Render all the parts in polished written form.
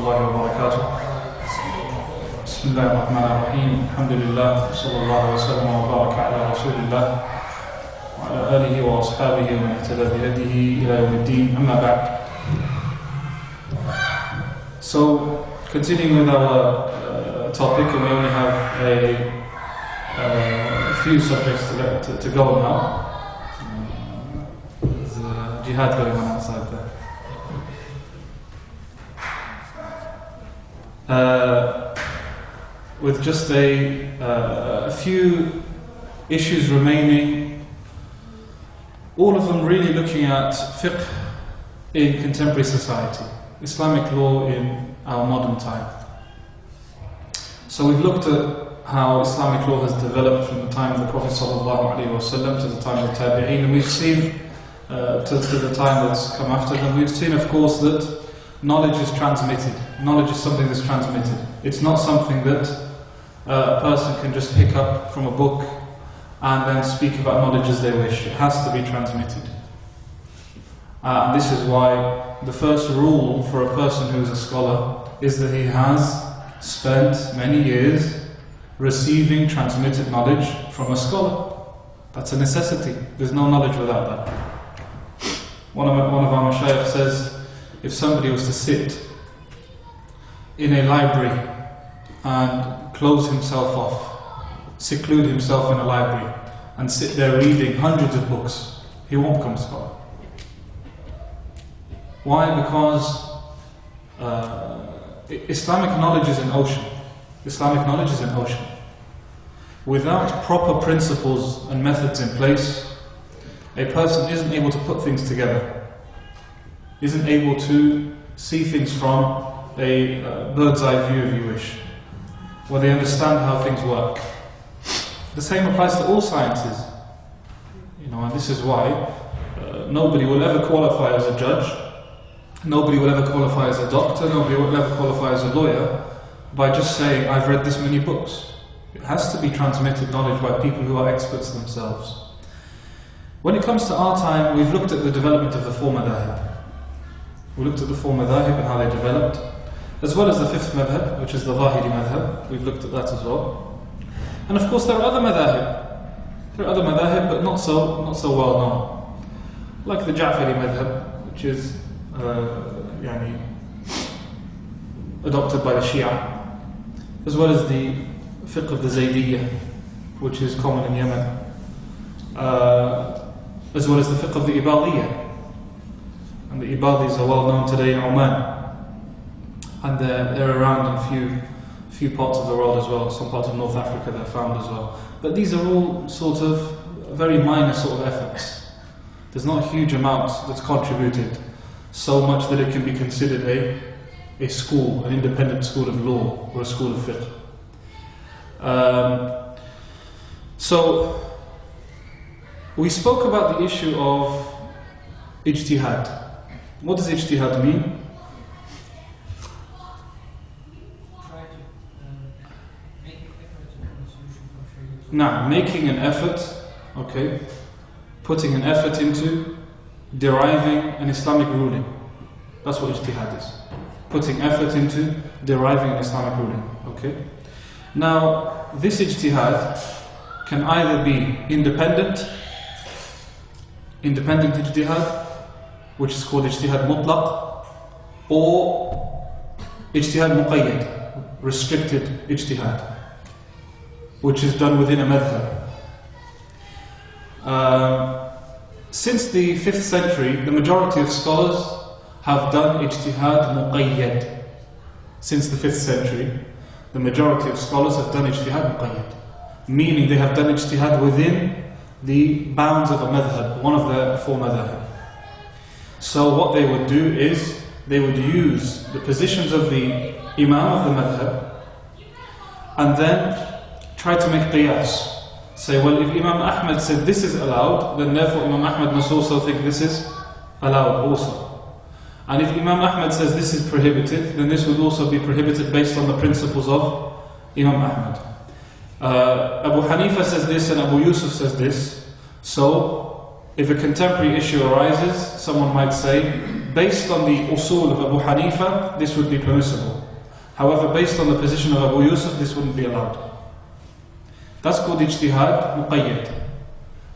الله وبركاته. بسم الله الرحمن الرحيم. الحمد لله صلى الله وسلم وبارك على رسول الله وعلى آله وأصحابه ومن اهتدى بهديه إلى يوم الدين. أما بعد. So, continuing with our topic, and we only have a few subjects to go on now. There's jihad going on outside there. With just a few issues remaining, all of them really looking at fiqh in contemporary society, Islamic law in our modern time. So we've looked at how Islamic law has developed from the time of the Prophet ﷺ to the time of the Tabi'een, and we've seen to the time that's come after them. We've seen, of course, that knowledge is transmitted. Knowledge is something that's transmitted. It's not something that a person can just pick up from a book and then speak about knowledge as they wish. It has to be transmitted. This is why the first rule for a person who is a scholar is that he has spent many years receiving transmitted knowledge from a scholar. That's a necessity. There's no knowledge without that. One of our Shaykh says, if somebody was to sit in a library and close himself off, seclude himself in a library and sit there reading hundreds of books, he won't become a scholar. Why? Because Islamic knowledge is an ocean. Islamic knowledge is an ocean. Without proper principles and methods in place, a person isn't able to put things together, isn't able to see things from a bird's eye view, if you wish, where they understand how things work. The same applies to all sciences. And this is why nobody will ever qualify as a judge, nobody will ever qualify as a doctor, nobody will ever qualify as a lawyer by just saying, I've read this many books. It has to be transmitted knowledge by people who are experts themselves. When it comes to our time, we've looked at the development of the four madhahib. We looked at the four madhahib and how they developed, as well as the fifth madhab, which is the Zahidi madhab. We've looked at that as well. And of course there are other madhahib. There are other madhahib, but not so well known. Like the Ja'fari madhab, which is adopted by the Shia, as well as the fiqh of the Zaydiyya, which is common in Yemen, as well as the fiqh of the Ibadiyya. And the Ibadis are well known today in Oman, and they're around in few parts of the world as well. Some parts of North Africa they're found as well. But these are all sort of very minor sort of efforts. There's not a huge amount that's contributed, so much that it can be considered a school, an independent school of law or a school of fiqh. So we spoke about the issue of ijtihad. What does ijtihad mean? Now, making an effort, okay, putting an effort into deriving an Islamic ruling. That's what ijtihad is. Putting effort into deriving an Islamic ruling, okay? Now, this ijtihad can either be independent ijtihad, which is called ijtihad mutlaq, or ijtihad muqayyad, restricted ijtihad, which is done within a madhab. Since the 5th century, the majority of scholars have done ijtihad muqayyad. Since the 5th century, the majority of scholars have done ijtihad muqayyad, meaning they have done ijtihad within the bounds of a madhab, one of the four madhab. So what they would do is, they would use the positions of the imam of the madhab, and then try to make qiyas. Say, well, if Imam Ahmad said this is allowed, then therefore Imam Ahmad must also think this is allowed also. And if Imam Ahmad says this is prohibited, then this would also be prohibited based on the principles of Imam Ahmad. Abu Hanifa says this and Abu Yusuf says this, so if a contemporary issue arises, someone might say, based on the usul of Abu Hanifa, this would be permissible. However, based on the position of Abu Yusuf, this wouldn't be allowed. That's called ijtihad muqayyad.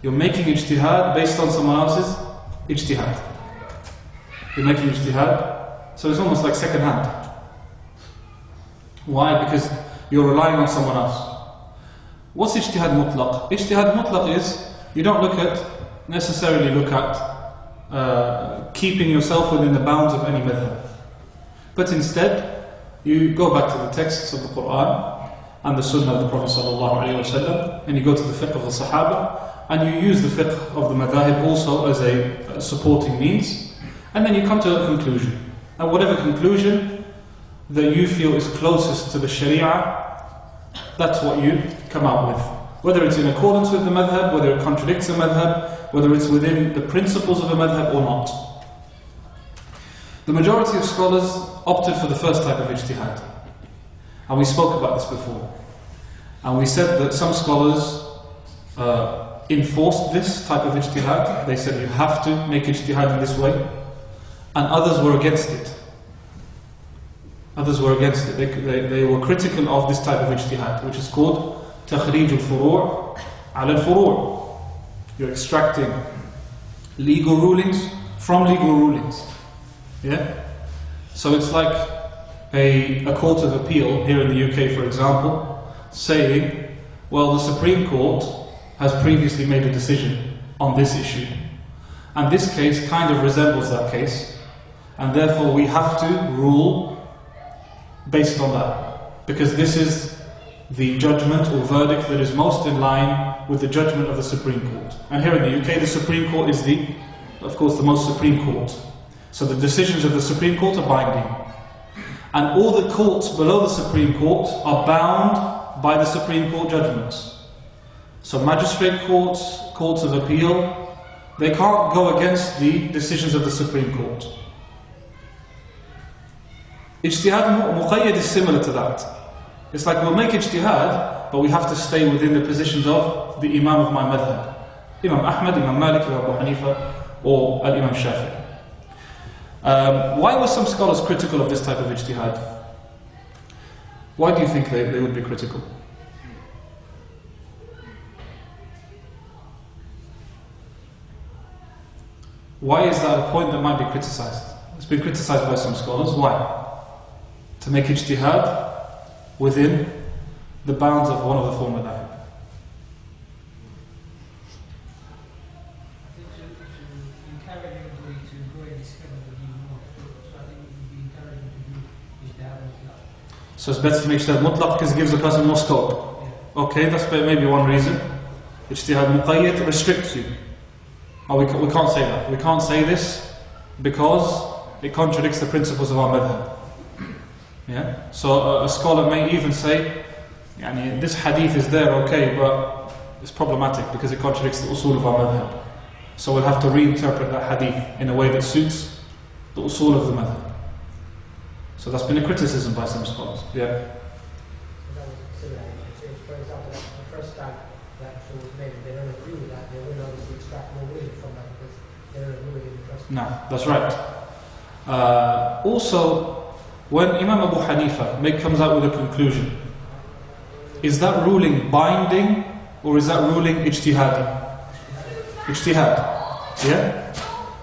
You're making ijtihad based on someone else's ijtihad. You're making ijtihad, so it's almost like second hand. Why? Because you're relying on someone else. What's ijtihad mutlaq? Ijtihad mutlaq is, you don't necessarily look at keeping yourself within the bounds of any madhab. But instead, you go back to the texts of the Quran and the Sunnah of the Prophet ﷺ, and you go to the fiqh of the Sahaba, and you use the fiqh of the madahib also as a supporting means, and then you come to a conclusion. And whatever conclusion that you feel is closest to the Sharia, that's what you come out with. Whether it's in accordance with the madhab, whether it contradicts a madhab, whether it's within the principles of a madhab or not. The majority of scholars opted for the first type of ijtihad. And we spoke about this before. And we said that some scholars enforced this type of ijtihad. They said you have to make ijtihad in this way. And others were against it. Others were against it. They were critical of this type of ijtihad, which is called تخريج الفروع على الفروع. You're extracting legal rulings from legal rulings. Yeah? So it's like a court of appeal here in the UK, for example, saying, well, the Supreme Court has previously made a decision on this issue, and this case kind of resembles that case, and therefore we have to rule based on that, because this is the judgment or verdict that is most in line with the judgment of the Supreme Court. And here in the UK, the Supreme Court is of course, the most supreme court. So the decisions of the Supreme Court are binding. And all the courts below the Supreme Court are bound by the Supreme Court judgments. So magistrate courts, courts of appeal, they can't go against the decisions of the Supreme Court. Ijtihad muqayyad is similar to that. It's like we'll make ijtihad, but we have to stay within the positions of the Imam of my madhab. Imam Ahmad, Imam Malik, Abu Hanifa, or Al-Imam Shaykh. Why were some scholars critical of this type of ijtihad? Why do you think they would be critical? Why is that a point that might be criticized? It's been criticized by some scholars. Why? To make ijtihad within the bounds of one of the four madhab. So it's better to make ijtihad mutlaq because it gives the person more scope. Okay, that's maybe one reason. Ijtihad muqayyad restricts you. Oh, we can't say that. We can't say this because it contradicts the principles of our madhab. Yeah? So a scholar may even say, this hadith is there, okay, but it's problematic because it contradicts the usul of our madhab. So we'll have to reinterpret that hadith in a way that suits the usul of the madhab. So that's been a criticism by some scholars. Yeah. For example, the first time that was made, they don't agree with that. They will obviously extract more ruling from that because they don't agree with it in the first time. No, that's right. Also, when Imam Abu Hanifa comes out with a conclusion, is that ruling binding or is that ruling ijtihadi? Ijtihad. Yeah?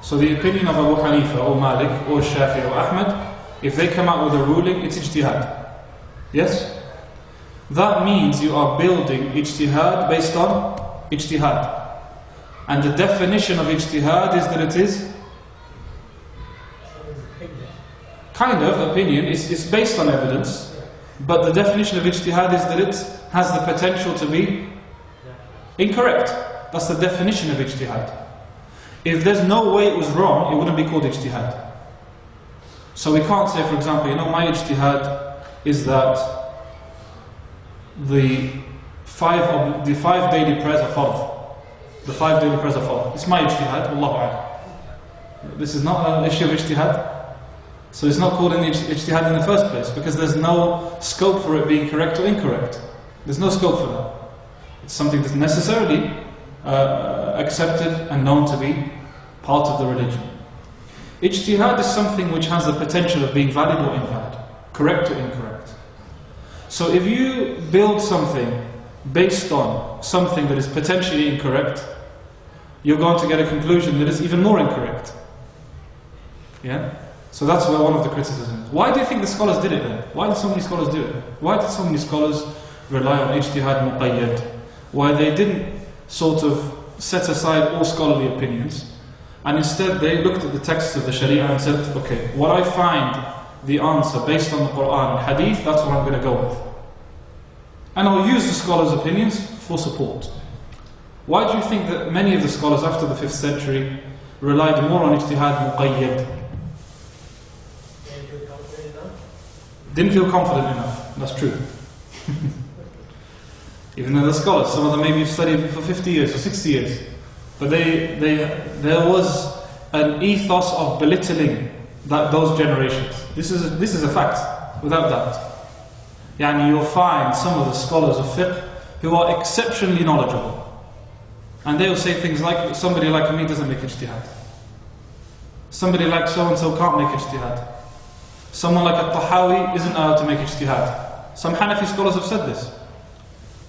So the opinion of Abu Hanifa or Malik or Shafi or Ahmad, if they come out with a ruling, it's ijtihad. Yes? That means you are building ijtihad based on ijtihad. And the definition of ijtihad is that it is kind of opinion, it's based on evidence, but the definition of ijtihad is that it has the potential to be incorrect. That's the definition of ijtihad. If there's no way it was wrong, it wouldn't be called ijtihad. So we can't say, for example, my ijtihad is that the five daily prayers are fard. The 5 daily prayers are fard. It's my ijtihad, Wallahu a'lam. This is not an issue of ijtihad. So it's not called an ijtihad in the first place because there's no scope for it being correct or incorrect. There's no scope for that. It's something that's necessarily accepted and known to be part of the religion. Ijtihad is something which has the potential of being valid or invalid, correct or incorrect. So if you build something based on something that is potentially incorrect, you're going to get a conclusion that is even more incorrect. Yeah? So that's where one of the criticisms is. Why do you think the scholars did it then? Why did so many scholars do it? Why did so many scholars rely on ijtihad muqayyad? Why they didn't sort of set aside all scholarly opinions, and instead they looked at the texts of the Sharia and said, okay, what I find the answer based on the Quran and Hadith, that's what I'm going to go with. And I'll use the scholars' opinions for support. Why do you think that many of the scholars after the 5th century relied more on ijtihad muqayyad? Didn't feel confident enough. That's true. Even though they're scholars, some of them maybe have studied for 50 years or 60 years. But there was an ethos of belittling those generations. This is a fact, without doubt. Yani you'll find some of the scholars of fiqh who are exceptionally knowledgeable. And they'll say things like, somebody like me doesn't make ijtihad. Somebody like so-and-so can't make ijtihad. Someone like At-Tahawi isn't allowed to make ijtihad. Some Hanafi scholars have said this.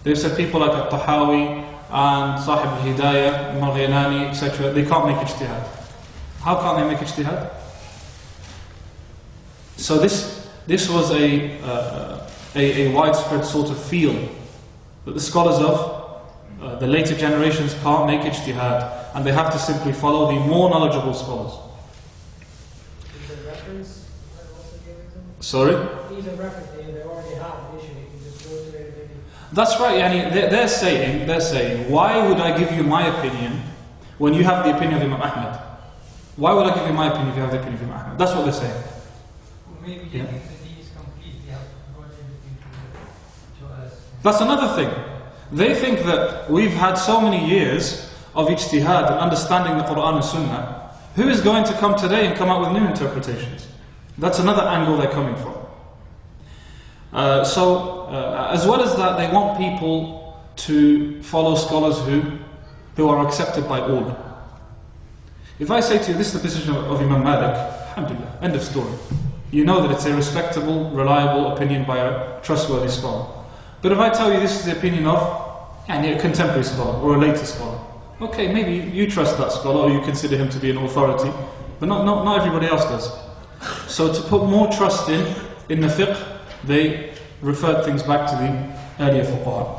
They've said people like At-Tahawi and Sahib al-Hidayah, Al-Ghinani, etc., they can't make ijtihad. How can't they make ijtihad? So this was a widespread sort of feel that the scholars of the later generations can't make ijtihad, and they have to simply follow the more knowledgeable scholars. These are reference that also giving them? Sorry? These are reference they already have initially, you just go to it maybe. That's right, yani they're saying, why would I give you my opinion when you have the opinion of Imam Ahmad? Why would I give you my opinion if you have the opinion of Imam Ahmad? That's what they're saying. Maybe they think the deen is complete, they have brought everything to us. That's another thing. They think that we've had so many years of ijtihad and understanding the Quran and Sunnah. Who is going to come today and come out with new interpretations? That's another angle they're coming from. As well as that, they want people to follow scholars who are accepted by all. If I say to you, this is the position of Imam Malik, alhamdulillah, end of story. You know that it's a respectable, reliable opinion by a trustworthy scholar. But if I tell you this is the opinion of a contemporary scholar or a later scholar, okay, maybe you trust that scholar or you consider him to be an authority, but not everybody else does. So to put more trust in the fiqh, they referred things back to the earlier fuqaha.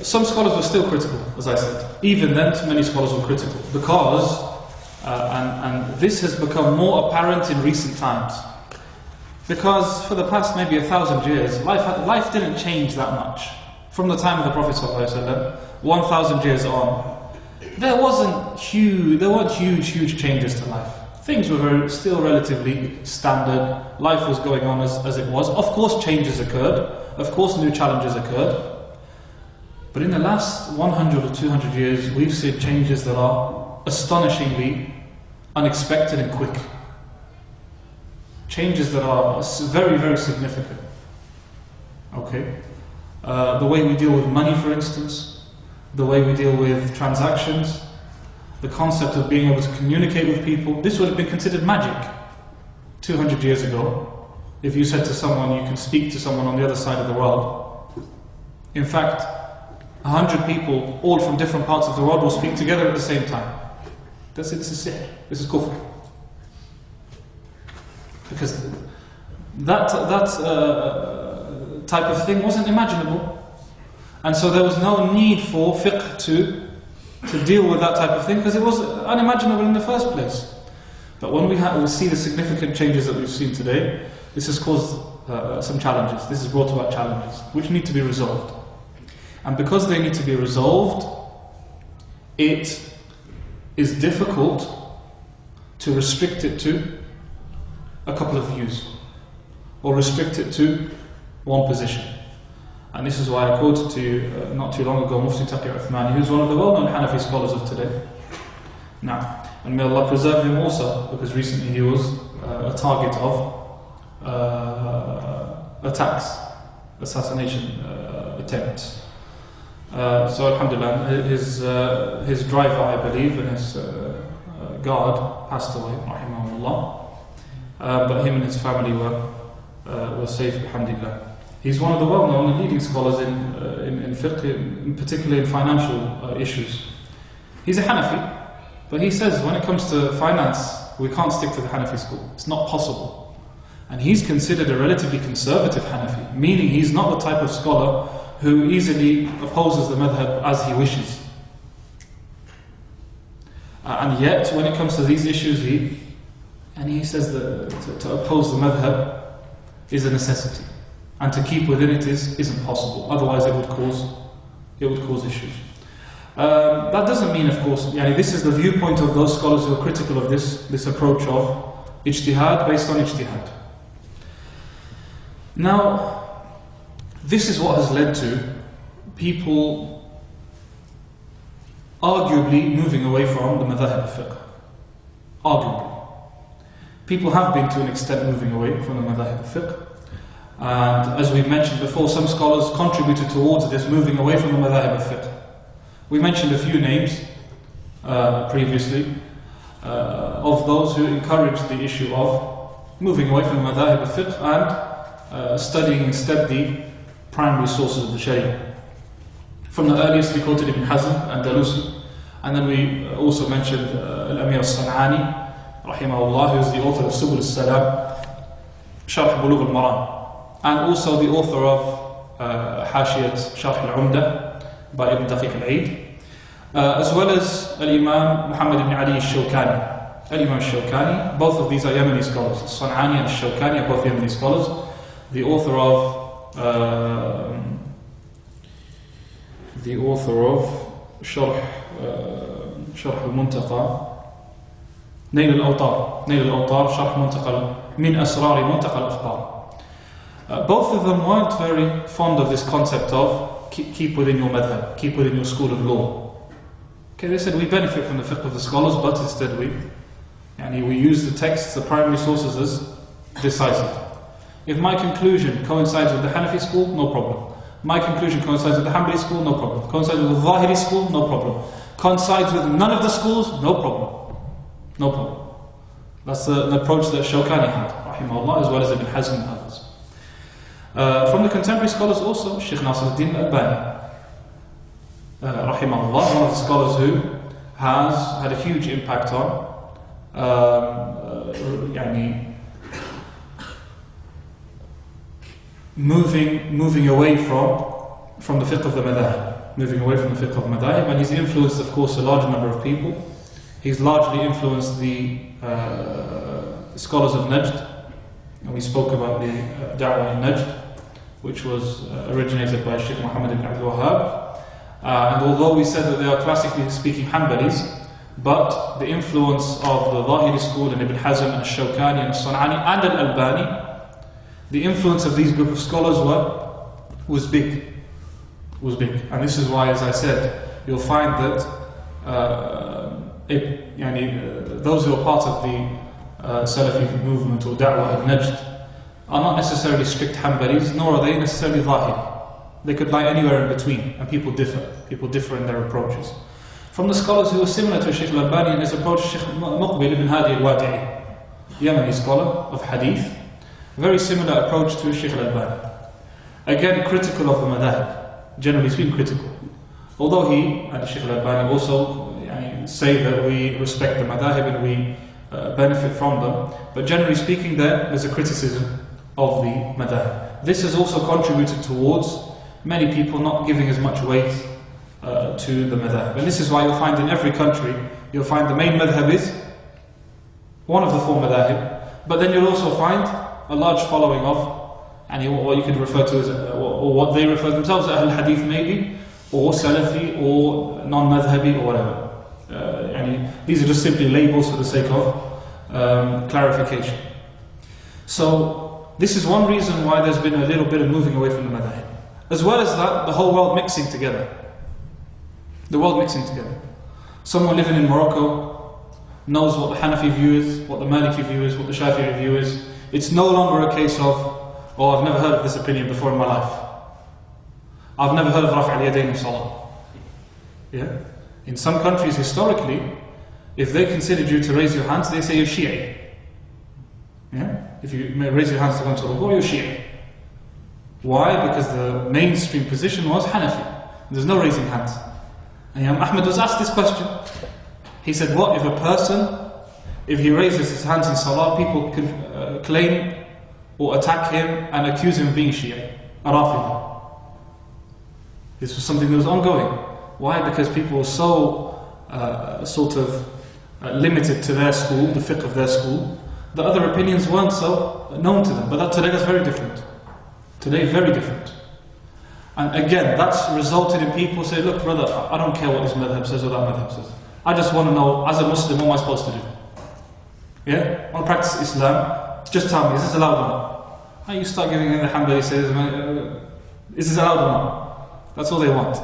Some scholars were still critical, as I said. Even then, many scholars were critical because, and this has become more apparent in recent times, because for the past maybe 1,000 years, life didn't change that much. From the time of the Prophet ﷺ, 1,000 years on, there weren't huge changes to life. Things were still relatively standard. Life was going on as it was. Of course, changes occurred. Of course, new challenges occurred. But in the last 100 or 200 years, we've seen changes that are astonishingly unexpected and quick. Changes that are very, very significant. Okay? The way we deal with money, for instance, the way we deal with transactions, the concept of being able to communicate with people. This would have been considered magic 200 years ago. If you said to someone, you can speak to someone on the other side of the world. In fact, 100 people, all from different parts of the world, will speak together at the same time. This is sihr. This is kufr. Because that type of thing wasn't imaginable. And so there was no need for fiqh to deal with that type of thing, because it was unimaginable in the first place. But when we see the significant changes that we've seen today, this has caused some challenges. This has brought about challenges which need to be resolved. And because they need to be resolved, it is difficult to restrict it to a couple of views, or restrict it to one position. And this is why I quoted to you not too long ago Mufti Taqi Uthmani, who's one of the well-known Hanafi scholars of today. Now, and may Allah preserve him also, because recently he was a target of attacks, assassination attempts. So alhamdulillah, his driver, I believe, and his guard passed away, rahimahullah. But him and his family were safe, alhamdulillah. He's one of the well-known and leading scholars in fiqh, particularly in financial issues. He's a Hanafi, but he says when it comes to finance, we can't stick to the Hanafi school. It's not possible. And he's considered a relatively conservative Hanafi, meaning he's not the type of scholar who easily opposes the madhab as he wishes. And yet, when it comes to these issues, he says that to oppose the madhab is a necessity, and to keep within it isn't possible. Otherwise, it would cause issues. That doesn't mean, of course, this is the viewpoint of those scholars who are critical of this approach of ijtihad based on ijtihad. Now, this is what has led to people arguably moving away from the madhahib of fiqh. Arguably. People have been to an extent moving away from the madhahib of fiqh. And as we've mentioned before, some scholars contributed towards this moving away from the madhahib of fiqh. We mentioned a few names previously of those who encouraged the issue of moving away from the madhahib of fiqh and studying instead the primary sources of the Sharia. From the earliest we quoted Ibn Hazm and Dalusi, and then we also mentioned Al-Amir al-San'ani, rahimahullah, who is the author of Subul al-Salam, Sharh Bulugh al-Maram, and also the author of Hashiyat Sharh al-Umdah by Ibn Daqiq al-Eid, as well as Al-Imam Muhammad ibn Ali al-Shawkani. Al-Imam al-Shawkani, both of these are Yemeni scholars. San'ani and al-Shawkani are both Yemeni scholars. The author of Sharh al-Muntaqa, Nail al-Awtar, Sharh Muntaqa min Asrar Muntaqa al-Akhbar. Both of them weren't very fond of this concept of keep within your madhab, keep within your school of law. Okay, they said we benefit from the fiqh of the scholars, but instead we use the texts, the primary sources as decisive. If my conclusion coincides with the Hanafi school, no problem. My conclusion coincides with the Hanbali school, no problem. Coincides with the Zahiri school, no problem. Coincides with none of the schools, no problem. No problem. That's the approach that Shawkani had, rahimahullah, as well as Ibn Hazm and others. From the contemporary scholars also, Shaykh Nasruddin al-Albani, rahimahullah, one of the scholars who has had a huge impact on moving away from the fiqh of the madhahib, and he's influenced, of course, a large number of people. He's largely influenced the scholars of Najd, and we spoke about the Da'wah in Najd, which was originated by Shaykh Muhammad ibn Abdul Wahhab. And although we said that they are classically speaking Hanbalis, but the influence of the Zahiri school and Ibn Hazm and Shawkani and San'ani and Al-Albani, the influence of these group of scholars was big. And this is why, as I said, you'll find that those who are part of the Salafi movement or Da'wah al-Najd are not necessarily strict Hanbalis, nor are they necessarily Zahiri. They could lie anywhere in between, and people differ in their approaches. From the scholars who are similar to Shaykh al-Albani in his approach, Shaykh Muqbil ibn Hadi al-Wadi'i, Yemeni scholar of Hadith, very similar approach to Shaykh al-Albani. Again, critical of the madhahib, generally speaking critical. Although he and Shaykh al-Albani also say that we respect the madhahib and we benefit from them, but generally speaking there's a criticism of the madhahib. This has also contributed towards many people not giving as much weight to the madhahib. And this is why you'll find in every country, you'll find the main madhab is one of the four madhahib, but then you'll also find a large following of what you could refer to as, or what they refer themselves as, Ahl-Hadith maybe, or Salafi, or non-madhabi, or whatever. These are just simply labels for the sake of clarification. So, this is one reason why there's been a little bit of moving away from the madhahib. As well as that, the whole world mixing together. The world mixing together. Someone living in Morocco knows what the Hanafi view is, what the Maliki view is, what the Shafi'i view is. It's no longer a case of, I've never heard of this opinion before in my life. I've never heard of Raf' al-Yadayn in Salah. Yeah? In some countries, historically, if they considered you to raise your hands, they say you're Shi'i. Yeah? If you may raise your hands to go to ruku', you're Shi'i. Why? Because the mainstream position was Hanafi. There's no raising hands. And Imam Ahmad was asked this question. He said, what if a person, if he raises his hands in salah, people can claim or attack him and accuse him of being Shia, Rafidi. This was something that was ongoing. Why? Because people were so limited to their school, the fiqh of their school, the other opinions weren't so known to them. But today that's very different. Today, very different. And again, that's resulted in people saying, look brother, I don't care what this madhab says or that madhab says. I just want to know, as a Muslim, what am I supposed to do? Yeah? I want to practice Islam. Just tell me, is this allowed or not? And you start giving in the Hanbali says, is this allowed or not? That's all they want.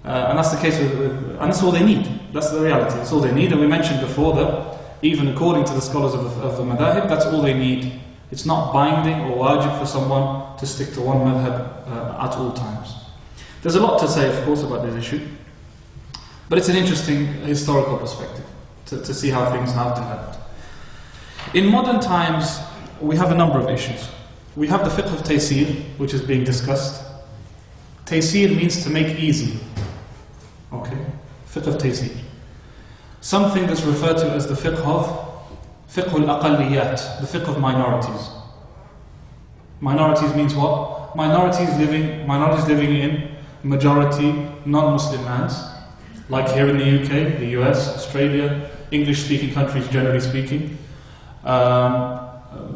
And that's the case and that's all they need. That's the reality. That's all they need. And we mentioned before that, even according to the scholars of the madhab, that's all they need. It's not binding or wajib for someone to stick to one madhab at all times. There's a lot to say, of course, about this issue. But it's an interesting historical perspective to see how things have developed. In modern times, we have a number of issues. We have the fiqh of taysir, which is being discussed. Taysir means to make easy. Okay? Fiqh of taysir. Something that's referred to as the fiqh of fiqh al-aqalliyat, the fiqh of minorities. Minorities means what? Minorities living in majority non-Muslim lands, like here in the UK, the US, Australia, English-speaking countries generally speaking,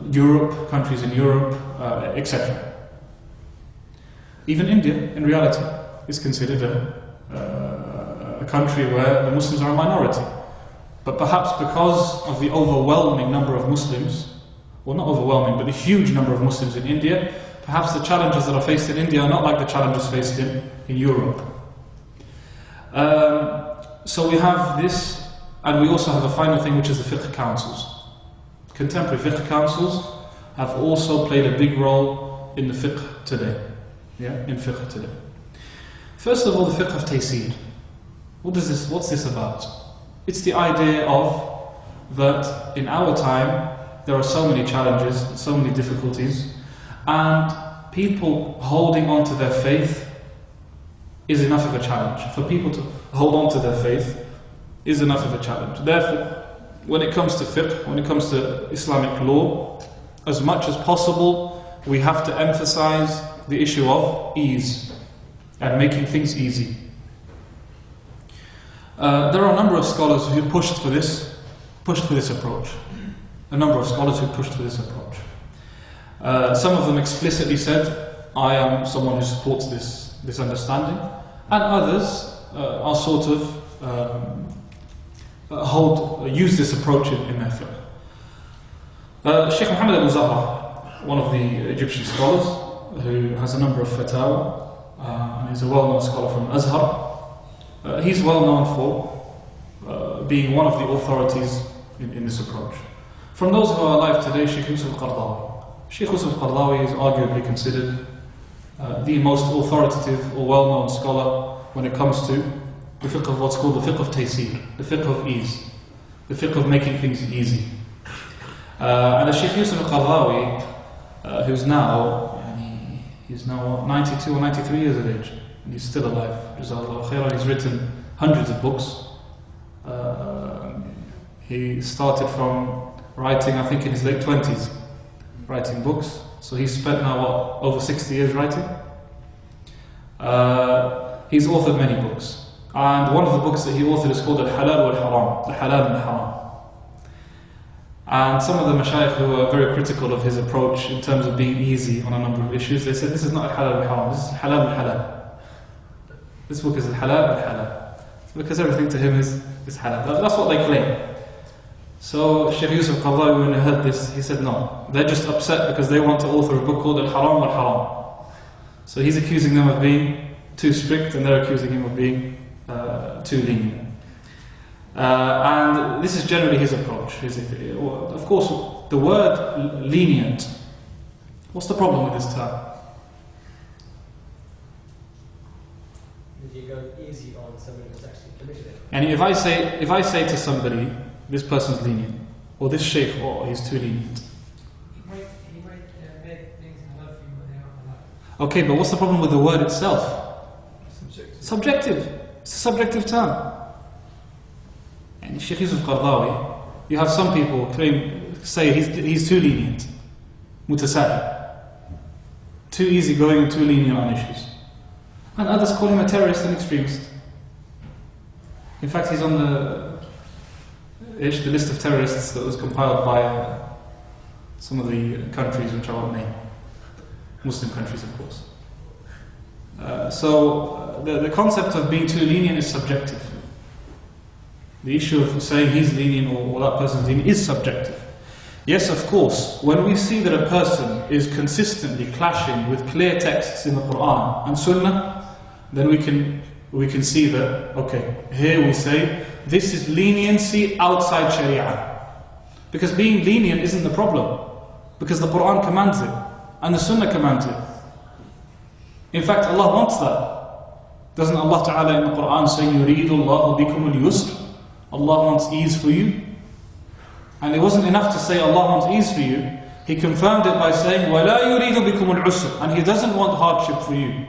Europe, countries in Europe, etc. Even India, in reality, is considered a country where the Muslims are a minority. But perhaps because of the overwhelming number of Muslims, well not overwhelming, but the huge number of Muslims in India, perhaps the challenges that are faced in India are not like the challenges faced in Europe. So we have this, and we also have a final thing, which is the fiqh councils. Contemporary fiqh councils have also played a big role in the fiqh today. Yeah, in fiqh today. First of all, the fiqh of taysir. What's this about? It's the idea of that in our time there are so many challenges, so many difficulties, and people holding on to their faith is enough of a challenge. For people to hold on to their faith is enough of a challenge. Therefore, when it comes to fiqh, when it comes to Islamic law, as much as possible, we have to emphasize the issue of ease and making things easy. There are a number of scholars who pushed for this approach. A number of scholars who pushed for this approach. Some of them explicitly said, I am someone who supports this understanding, and others are sort of use this approach in their fiqh. Shaykh Muhammad al-Zahra, one of the Egyptian scholars, who has a number of Fettah, and he's a well-known scholar from Azhar. He's well known for being one of the authorities in this approach. From those who are alive today, Shaykh Yusuf al-Qardawi. Shaykh Yusuf al-Qardawi is arguably considered the most authoritative or well-known scholar when it comes to the fiqh of what's called the fiqh of taysir, the fiqh of ease, the fiqh of making things easy. And Shaykh Yusuf al-Qardawi, who's now 92 or 93 years of age, and he's still alive. Jazakallahu khairan. He's written hundreds of books. He started from writing, I think, in his late 20s, writing books. So he's spent now, over 60 years writing. He's authored many books. And one of the books that he authored is called Al-Halal wal-Haram, the Halal and Haram. And some of the mashayikh who are very critical of his approach in terms of being easy on a number of issues, they said this is not Al-Halal wal-Haram, this is Halal wal-Halal. This book is Al-Halal wal-Halal. Because everything to him is halal. That's what they claim. So Shaykh Yusuf al-Qardawi, when he heard this, he said no. They're just upset because they want to author a book called Al-Haram wal-Haram. So he's accusing them of being too strict, and they're accusing him of being too lenient. And this is generally his approach. Of course, the word lenient, what's the problem with this term? You go easy on somebody who's actually committed it. And if I say to somebody, this person's lenient, or this Shaykh, oh, he's too lenient. He might make things halal for you, but they are halal. Okay, but what's the problem with the word itself? Subjective. Subjective. It's a subjective term. And Shaykh Yusuf Qardawi, you have some people say he's too lenient, mutasahil, too easygoing and too lenient on issues. And others call him a terrorist and extremist. In fact, he's on the list of terrorists that was compiled by some of the countries which I won't name. Muslim countries, of course. So the concept of being too lenient is subjective. The issue of saying he's lenient or that person's lenient is subjective. Yes, of course, when we see that a person is consistently clashing with clear texts in the Quran and Sunnah, then we can see that, okay, here we say this is leniency outside Sharia. Because being lenient isn't the problem, because the Quran commands it and the Sunnah commands it. In fact, Allah wants that. Doesn't Allah Ta'ala in the Quran say, يُرِيدُ اللَّهُ بِكُمُ الْيُسْرِ? Allah wants ease for you. And it wasn't enough to say Allah wants ease for you. He confirmed it by saying, وَلَا يُرِيدُ بِكُمُ الْعُسْرِ? And He doesn't want hardship for you.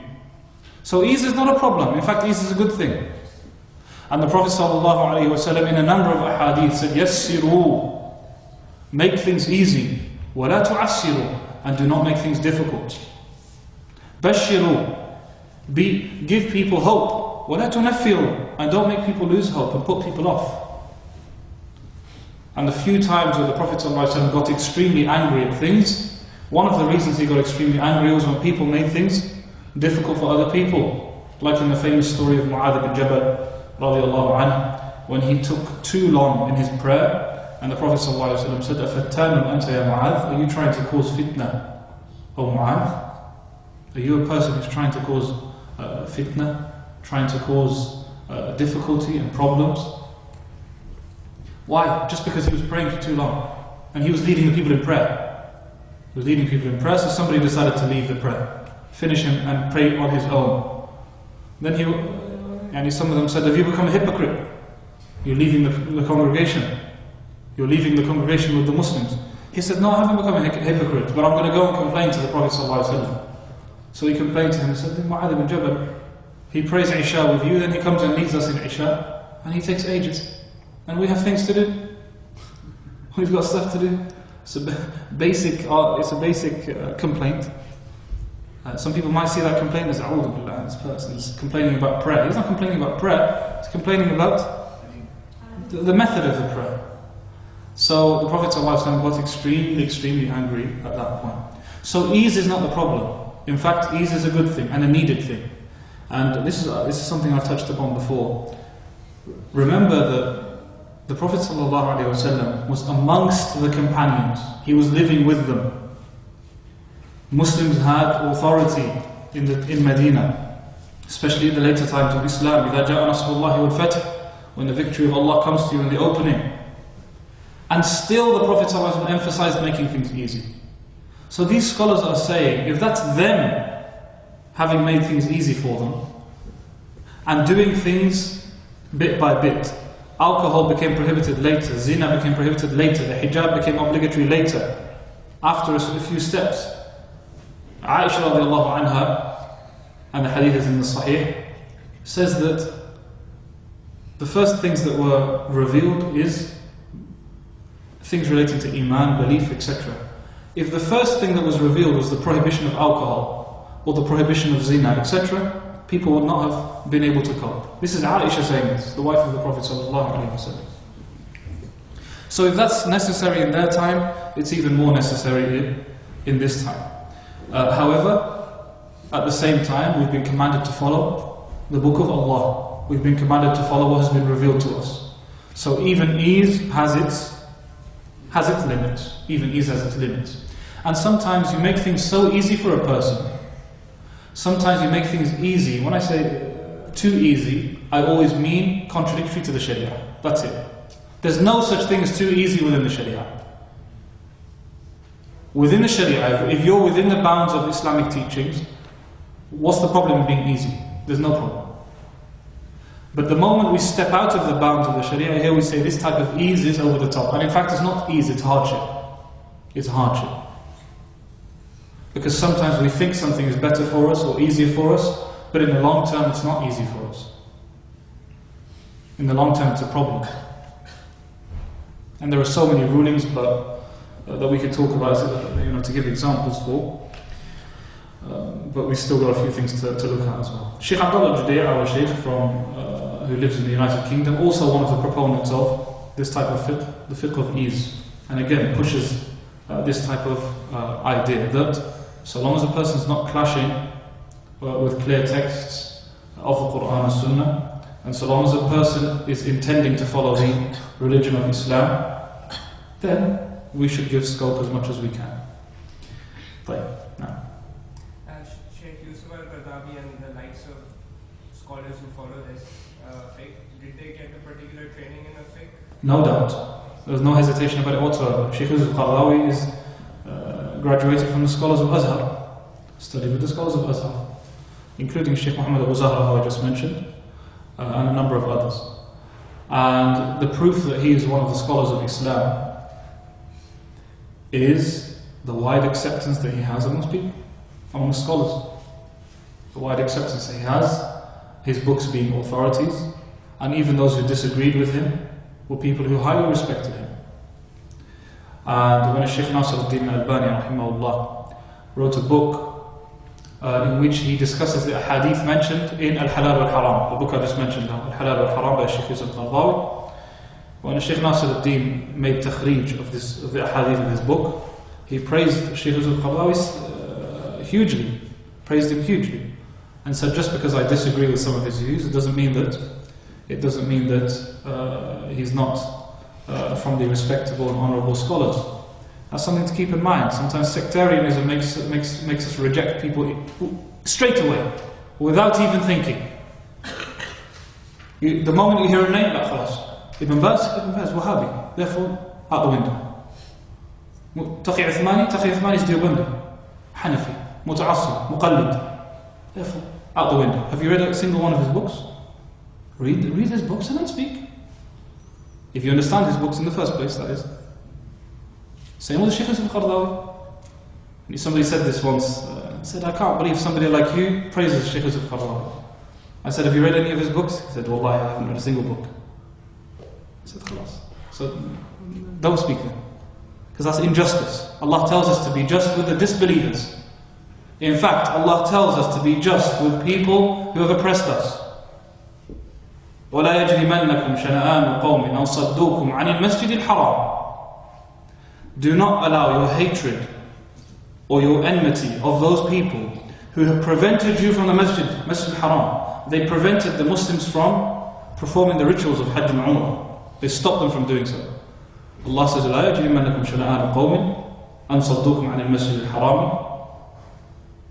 So ease is not a problem. In fact, ease is a good thing. And the Prophet ﷺ in a number of ahadith said, يَسِّرُوا, make things easy. وَلَا تُعَسِّرُوا, and do not make things difficult. بَشِّرُوا, give people hope. وَلَا تُنَفِّرُوا, and don't make people lose hope and put people off. And the few times where the Prophet ﷺ got extremely angry at things, one of the reasons he got extremely angry was when people made things difficult for other people. Like in the famous story of Mu'adh bin Jabal radiallahu anhu, when he took too long in his prayer, and the Prophet ﷺ said, أَفَتَّانٌ أَنْتَ يَا مُعَاذ? Are you trying to cause fitna, O Mu'adh? Are you a person who's trying to cause fitna, trying to cause difficulty and problems? Why? Just because he was praying for too long. And he was leading the people in prayer. He was leading people in prayer, so somebody decided to leave the prayer, finish him and pray on his own. Then some of them said, have you become a hypocrite? You're leaving the congregation. You're leaving the congregation with the Muslims. He said, no, I haven't become a hypocrite, but I'm going to go and complain to the Prophet ﷺ. So he complained to him and said, Mu'adh bin Jabal, he prays Isha with you, then he comes and leads us in Isha, and he takes ages. And we have things to do. We've got stuff to do. It's a basic complaint. Some people might see that complaint as, "A'udhu billah, this person is complaining about prayer." He's not complaining about prayer, he's complaining about the method of the prayer. So the Prophet ﷺ got extremely angry at that point. So ease is not the problem. In fact, ease is a good thing and a needed thing. And this is something I've touched upon before. Remember that the Prophet ﷺ was amongst the companions. He was living with them. Muslims had authority in Medina, especially in the later times of Islam. إِذَا جَاءَ نَصْرُ اللَّهِ وَالْفَتْحِ, when the victory of Allah comes to you in the opening. And still the Prophet ﷺ emphasized making things easy. So these scholars are saying, if that's them having made things easy for them, and doing things bit by bit, alcohol became prohibited later, zina became prohibited later, the hijab became obligatory later, after a few steps. Aisha radiallahu anha, and the hadith is in the Sahih, says that the first things that were revealed is things relating to iman, belief, etc. If the first thing that was revealed was the prohibition of alcohol, or the prohibition of zina, etc., people would not have been able to cope. This is Aisha saying this, the wife of the Prophet ﷺ. So if that's necessary in their time, it's even more necessary in this time. However, at the same time, we've been commanded to follow the Book of Allah. We've been commanded to follow what has been revealed to us. So even ease has its limits. Even ease has its limits. And sometimes you make things so easy for a person. Sometimes you make things easy. When I say too easy, I always mean contradictory to the Sharia. That's it. There's no such thing as too easy within the Sharia. Within the Sharia, if you're within the bounds of Islamic teachings, what's the problem in being easy? There's no problem. But the moment we step out of the bounds of the Sharia, here we say this type of ease is over the top. And in fact, it's not ease, it's hardship. It's hardship. Because sometimes we think something is better for us or easier for us, but in the long term, it's not easy for us. In the long term, it's a problem. And there are so many rulings, but that we can talk about, to give examples for. But we've still got a few things to look at as well. Shaykh Abdullah Juday, our Shaykh who lives in the United Kingdom, also one of the proponents of this type of fiqh, the fiqh of ease. And again, pushes this type of idea that so long as a person is not clashing with clear texts of the Quran and Sunnah, and so long as a person is intending to follow the religion of Islam, then we should give scope as much as we can. Now. Shaykh Yusuf al-Qaradawi and the likes of scholars who follow this fiqh, did they get a particular training in a fiqh? No doubt. There's no hesitation about it whatsoever. Shaykh Yusuf al-Qaradawi is graduated from the scholars of Azhar, studied with the scholars of Azhar, including Shaykh Muhammad Abu Zahra, who I just mentioned, and a number of others. And the proof that he is one of the scholars of Islam is the wide acceptance that he has amongst people, among scholars. The wide acceptance that he has, his books being authorities, and even those who disagreed with him were people who highly respected him. And when Shaykh Nasiruddin al-Albani rahimahullah wrote a book in which he discusses the hadith mentioned in Al-Halal al-Haram, the book I just mentioned, Al-Halal al-Haram by Shaykh Yusuf al-Qaradawi. When Shaykh Nasiruddin made takhrij of the hadith in his book, he praised Shaykh Yusuf al-Qaradawi hugely, praised him hugely, and said, just because I disagree with some of his views, it doesn't mean that he's not from the respectable and honourable scholars. That's something to keep in mind. Sometimes sectarianism makes us reject people straight away, without even thinking. The moment you hear a name, like khalas, Ibn Baz, Wahhabi, therefore out the window. Taqi Uthmani is Deobandi, Hanafi, Muta'assib, Muqallid, therefore out the window. Have you read a single one of his books? Read his books and then speak. If you understand his books in the first place, that is. Same with Shaykh Yusuf al-Qaradawi. Somebody said this once, said, I can't believe somebody like you praises Shaykh Yusuf al-Qaradawi. I said, have you read any of his books? He said, Wallahi, I haven't read a single book. I said, khalas. So, don't speak then. Because that's injustice. Allah tells us to be just with the disbelievers. In fact, Allah tells us to be just with people who have oppressed us. وَلَا يَجْرِمَنَّكُمْ شَنَآنُ قَوْمٍ أَنْ صَدُّوكُمْ عَنِ الْمَسْجِدِ الْحَرَامِ. Do not allow your hatred or your enmity of those people who have prevented you from the Masjid al-Haram. They prevented the Muslims from performing the rituals of Hajj and Umrah. They stopped them from doing so. Allah says, لَا يَجْرِمَنَّكُمْ شَنَآنُ قَوْمٍ أَنْ صَدُّوكُمْ عَنِ الْمَسْجِدِ الْحَرَامِ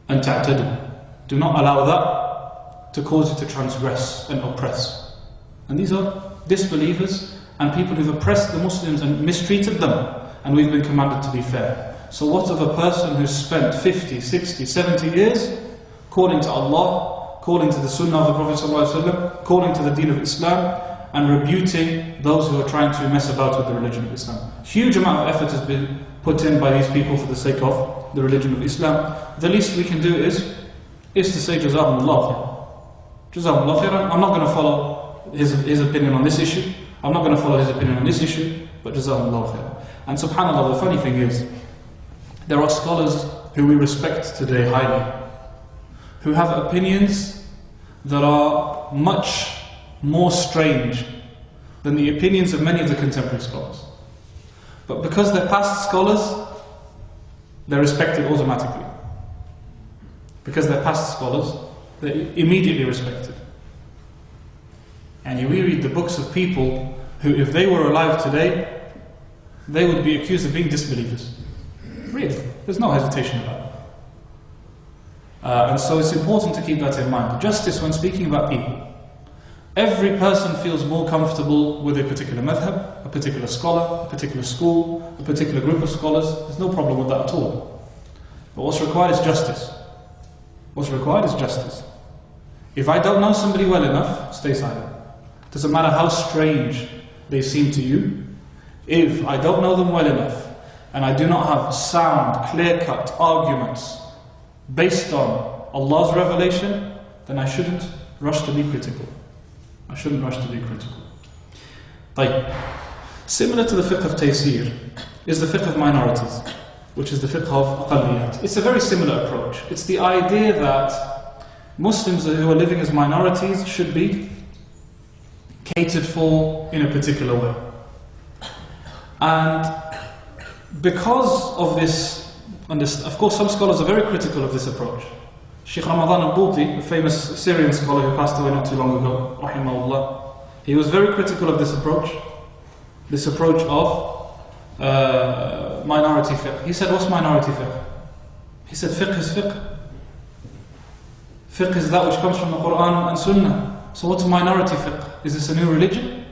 أَنْ تَعْتَدُوا. Do not allow that to cause you to transgress and oppress. And these are disbelievers and people who've oppressed the Muslims and mistreated them. And we've been commanded to be fair. So what of a person who's spent 50, 60, 70 years calling to Allah, calling to the Sunnah of the Prophet ﷺ, calling to the Deen of Islam, and rebuting those who are trying to mess about with the religion of Islam? Huge amount of effort has been put in by these people for the sake of the religion of Islam. The least we can do is to say Jazakumullah khair. Jazakumullah khair. I'm not going to follow his opinion on this issue. I'm not going to follow his opinion on this issue, but Jazakumullah khair. And subhanAllah, the funny thing is, there are scholars who we respect today highly, who have opinions that are much more strange than the opinions of many of the contemporary scholars. But because they're past scholars, they're respected automatically. Because they're past scholars, they're immediately respected. And we read the books of people who, if they were alive today, they would be accused of being disbelievers. Really, there's no hesitation about it. And so it's important to keep that in mind. Justice when speaking about people. Every person feels more comfortable with a particular madhab, a particular scholar, a particular school, a particular group of scholars. There's no problem with that at all. But what's required is justice. What's required is justice. If I don't know somebody well enough, stay silent. Doesn't matter how strange they seem to you, if I don't know them well enough, and I do not have sound, clear-cut arguments based on Allah's revelation, then I shouldn't rush to be critical. I shouldn't rush to be critical. طيب. Similar to the fiqh of Taysir is the fiqh of minorities, which is the fiqh of aqalliyat. It's a very similar approach. It's the idea that Muslims who are living as minorities should be catered for in a particular way. And because of this, of course some scholars are very critical of this approach. Shaykh Ramadan al-Bouti, the famous Syrian scholar who passed away not too long ago, rahimahullah, he was very critical of this approach of minority fiqh. He said, what's minority fiqh? He said, fiqh is fiqh. Fiqh is that which comes from the Quran and Sunnah. So what's minority fiqh? Is this a new religion?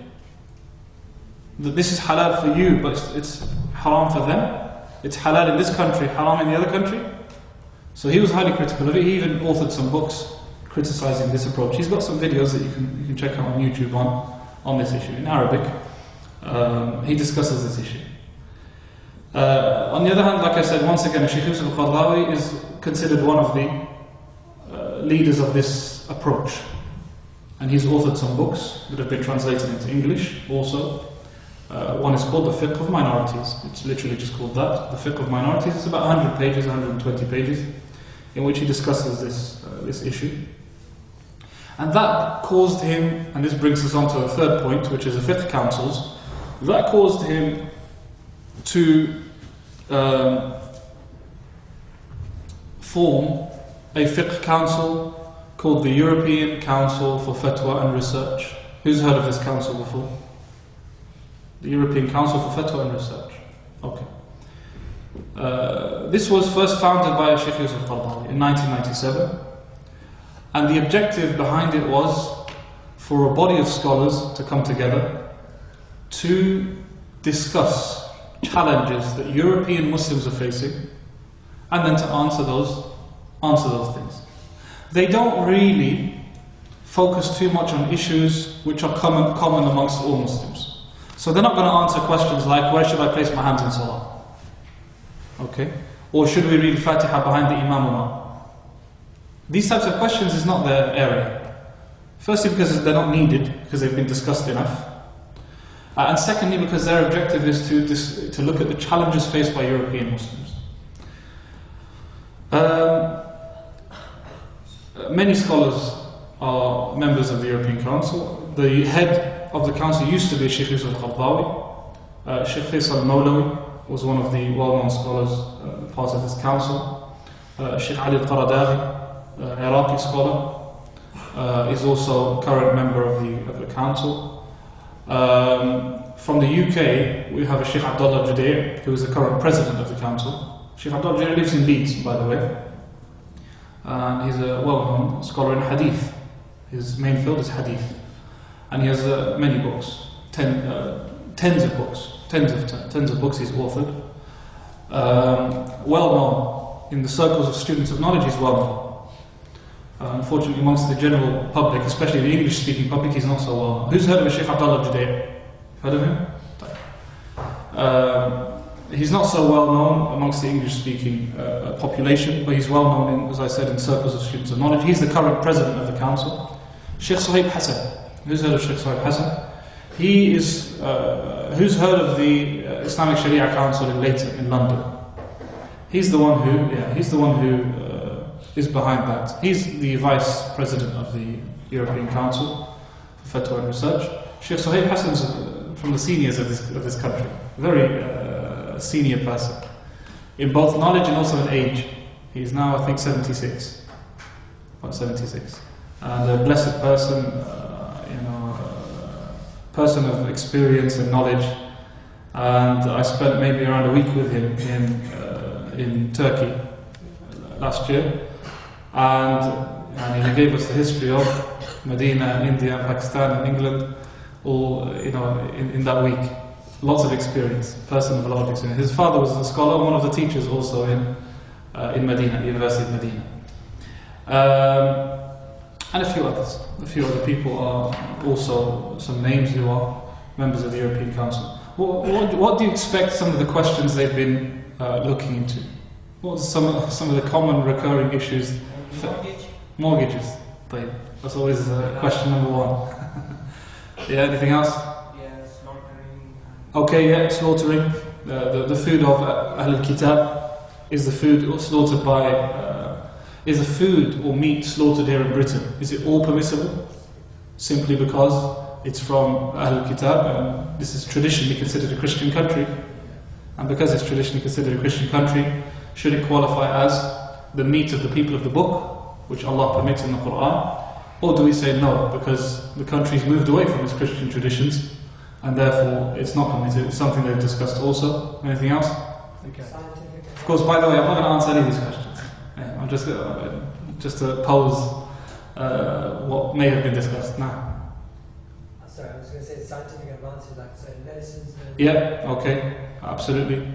That this is halal for you, but it's haram for them? It's halal in this country, haram in the other country? So he was highly critical of it. He even authored some books criticizing this approach. He's got some videos that you can check out on YouTube on this issue, in Arabic. He discusses this issue. On the other hand, like I said, once again, Shaykh Yusuf al-Qaradawi is considered one of the leaders of this approach. And he's authored some books that have been translated into English also. One is called The Fiqh of Minorities. It's literally just called that, The Fiqh of Minorities. It's about 100 pages, 120 pages, in which he discusses this issue. And that caused him, and this brings us on to a third point, which is the fiqh councils. That caused him to form a fiqh council called the European Council for Fettah and Research. Who's heard of this council before? The European Council for Fettah and Research. Okay. This was first founded by Shaykh Yusuf al-Qaradawi in 1997. And the objective behind it was for a body of scholars to come together to discuss challenges that European Muslims are facing, and then to answer those things. They don't really focus too much on issues which are common amongst all Muslims. So they're not going to answer questions like, where should I place my hands in Salah? Okay? Or should we read Fatiha behind the Imam or not? These types of questions is not their area. Firstly, because they're not needed, because they've been discussed enough. And secondly, because their objective is to look at the challenges faced by European Muslims. Many scholars are members of the European Council. The head of the council used to be Shaykh Yusuf al-Qaradawi. Shaykh Faisal al-Mawlawi was one of the well-known scholars, part of this council. Shaykh Ali al-Qaradaghi, Iraqi scholar, is also a current member of the council. From the UK, we have a Shaykh Abdullah Judair, who is the current president of the council. Shaykh Abdullah Judair lives in Leeds, by the way. He's a well-known scholar in hadith. His main field is hadith. And he has many books, tens of books he's authored. Well-known in the circles of students of knowledge, he's well-known. Unfortunately, amongst the general public, especially the English-speaking public, he's not so well known. Who's heard of a Shaykh Abdullah Judair? Heard of him? He's not so well known amongst the English-speaking population, but he's well known, as I said, in circles of students of knowledge. He's the current president of the council. Shaykh Suhaib Hassan. Who's heard of Shaykh Suhaib Hassan? He is. Who's heard of the Islamic Sharia Council in London? He's the one who is behind that. He's the vice president of the European Council for Fatwa and Research. Shaykh Suhaib Hassan is from the seniors of this country. Very senior person in both knowledge and also in age. He's now, I think, 76. About 76. And a blessed person, person of experience and knowledge. And I spent maybe around a week with him in Turkey last year. And he gave us the history of Medina, India, Pakistan, and England, all in that week. Lots of experience, person of a lot of experience. His father was a scholar, one of the teachers also in Medina, the University of Medina. And a few others. A few other people are also some names who are members of the European Council. What do you expect some of the questions they've been looking into? What are some of the common recurring issues? Mortgages. That's always question number one. Yeah, anything else? Yeah, slaughtering. Okay, yeah, slaughtering. The food of Ahl al-Kitab is the food slaughtered by... is the food or meat slaughtered here in Britain, is it all permissible? Simply because it's from Ahl al-Kitab and this is traditionally considered a Christian country. And because it's traditionally considered a Christian country, should it qualify as the meat of the people of the book, which Allah permits in the Quran? Or do we say no, because the country's moved away from its Christian traditions and therefore it's not permitted? It's something they've discussed also. Anything else? Okay. Of course, by the way, I'm not going to answer any of these questions. I'm just to pose what may have been discussed now. Sorry, I was going to say scientific advances like certain medicines. Yeah, okay, absolutely.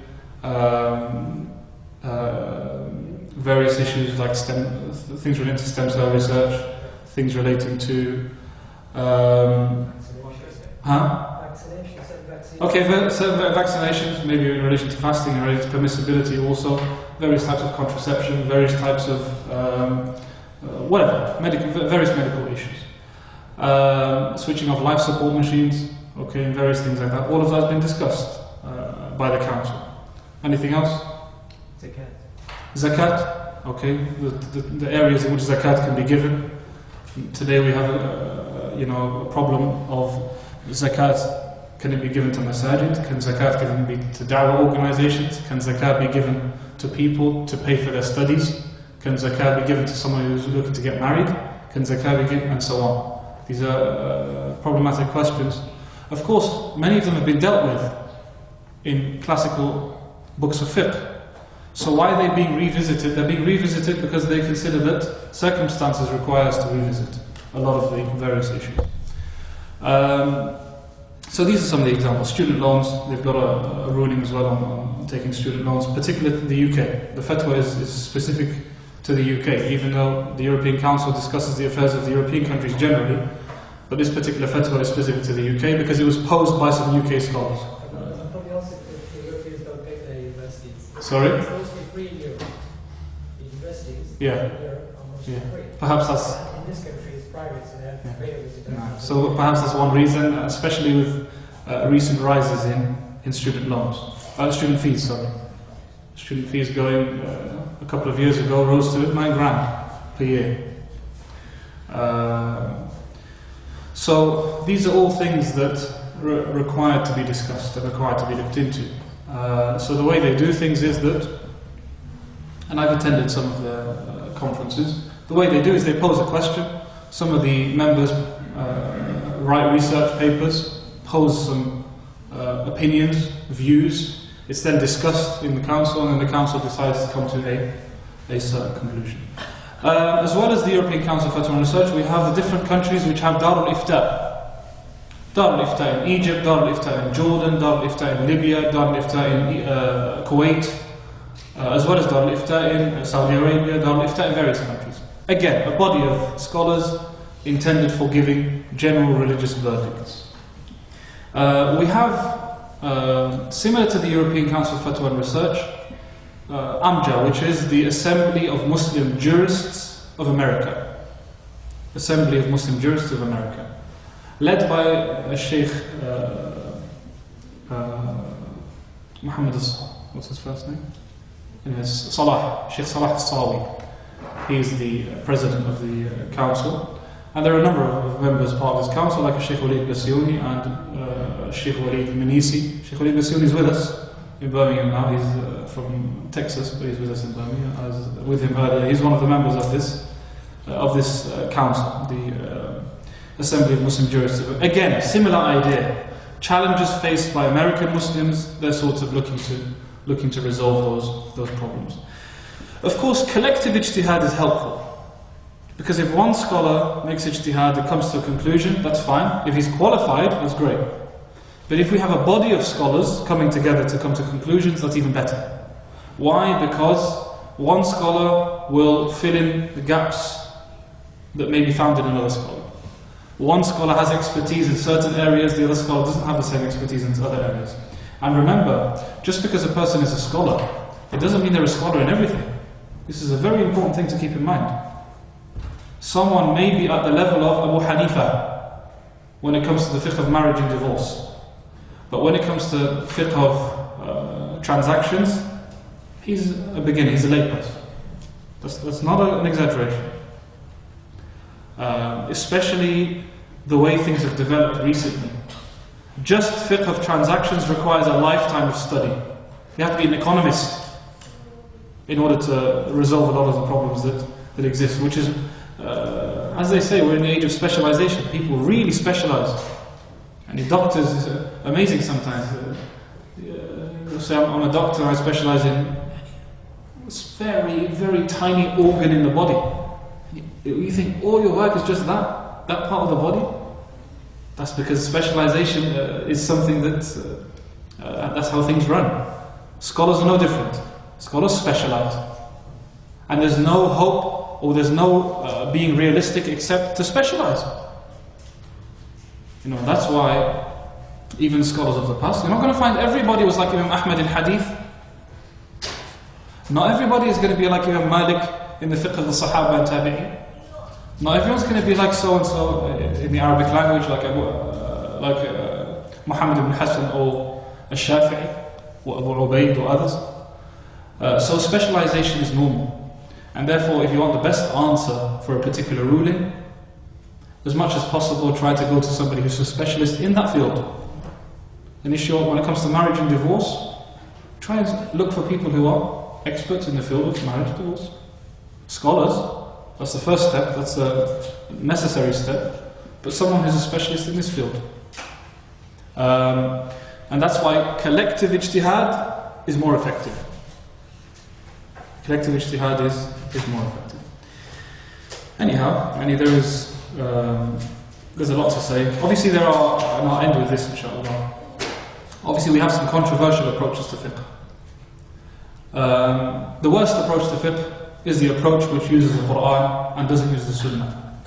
Various issues like things related to stem cell research, things relating to Vaccination, certain vaccines. Okay, certain vaccinations, maybe in relation to fasting, in relation to permissibility also, various types of contraception, various types of various medical issues. Switching off life support machines, okay, and various things like that. All of that has been discussed by the council. Anything else? Zakat. Zakat, okay, the areas in which zakat can be given. Today we have a problem of zakat. Can it be given to masajid? Can zakat be to da'wah organizations? Can zakat be given to people to pay for their studies? Can zakat be given to someone who's looking to get married? Can zakat be given, and so on? These are problematic questions. Of course, many of them have been dealt with in classical books of fiqh. So why are they being revisited? They're being revisited because they consider that circumstances require us to revisit a lot of the various issues. So these are some of the examples. Student loans, they've got a ruling as well on taking student loans, particularly in the UK. The Fettah is specific to the UK, even though the European Council discusses the affairs of the European countries generally, but this particular Fettah is specific to the UK because it was posed by some UK scholars. Probably also if the Europeans don't pay for their universities. Sorry? It's mostly free in Europe. The universities Yeah. in Europe are mostly free. Perhaps that's... In this country it's private, so they have to pay everything. No. So perhaps that's one reason, especially with recent rises in student loans, student fees. Sorry, student fees going a couple of years ago rose to £9,000 per year. So these are all things that required to be discussed and required to be looked into. So the way they do things is that, and I've attended some of the conferences. The way they do is they pose a question. Some of the members write research papers, pose some opinions, views. It's then discussed in the council, and then the council decides to come to a certain conclusion. As well as the European Council for Fatwa and Research, we have the different countries which have Dar al-Ifta. Dar al-Ifta in Egypt, Dar al-Ifta in Jordan, Dar al-Ifta in Libya, Dar al-Ifta in Kuwait, as well as Dar al-Ifta in Saudi Arabia, Dar al-Ifta in various countries. Again, a body of scholars intended for giving general religious verdicts. We have, similar to the European Council for Fatwa and Research, AMJA, which is the Assembly of Muslim Jurists of America. Assembly of Muslim Jurists of America. Led by a Shaykh Muhammad, what's his first name? Salah, Shaykh Salah al-Sawi. He's the president of the council. And there are a number of members part of this council, like Shaykh Walid Bassiouni and Shaykh Walid Manisi. Shaykh Walid Bassiouni is with us in Birmingham now. He's from Texas, but he's with us in Birmingham. I was with him earlier. He's one of the members of this council, the Assembly of Muslim Jurists. Again, similar idea. Challenges faced by American Muslims. They're sort of looking to resolve those problems. Of course, collective ijtihad is helpful. Because if one scholar makes ijtihad that comes to a conclusion, that's fine. If he's qualified, that's great. But if we have a body of scholars coming together to come to conclusions, that's even better. Why? Because one scholar will fill in the gaps that may be found in another scholar. One scholar has expertise in certain areas, the other scholar doesn't have the same expertise in other areas. And remember, just because a person is a scholar, it doesn't mean they're a scholar in everything. This is a very important thing to keep in mind. Someone may be at the level of Abu Hanifa when it comes to the fiqh of marriage and divorce. But when it comes to fiqh of transactions, he's a beginner, he's a layperson. That's not an exaggeration. Especially the way things have developed recently. Just fiqh of transactions requires a lifetime of study. You have to be an economist in order to resolve a lot of the problems that exist, which is, as they say, we're in the age of specialization. People really specialize. And the doctors, is amazing sometimes. They'll say, I'm a doctor, I specialize in this very, very tiny organ in the body. You think all your work is just that part of the body? That's because specialization is something that's how things run. Scholars are no different. Scholars specialize. And there's no hope or there's no being realistic except to specialize. You know, that's why even scholars of the past, you're not going to find everybody was like Imam Ahmad in hadith. Not everybody is going to be like Imam Malik in the fiqh of the Sahaba and Tabi'in. Not everyone's going to be like so and so in the Arabic language, like Muhammad ibn Hassan or Al-Shafi'i or Abu Ubaid or others. So specialization is normal. And therefore, if you want the best answer for a particular ruling, as much as possible, try to go to somebody who's a specialist in that field. An issue when it comes to marriage and divorce, try and look for people who are experts in the field of marriage and divorce. Scholars, that's the first step, that's a necessary step, but someone who's a specialist in this field. And that's why collective ijtihad is more effective. Collective ijtihad is more effective. Anyhow, there's a lot to say. Obviously and I'll end with this inshallah. Obviously we have some controversial approaches to fiqh. The worst approach to fiqh is the approach which uses the Quran and doesn't use the Sunnah.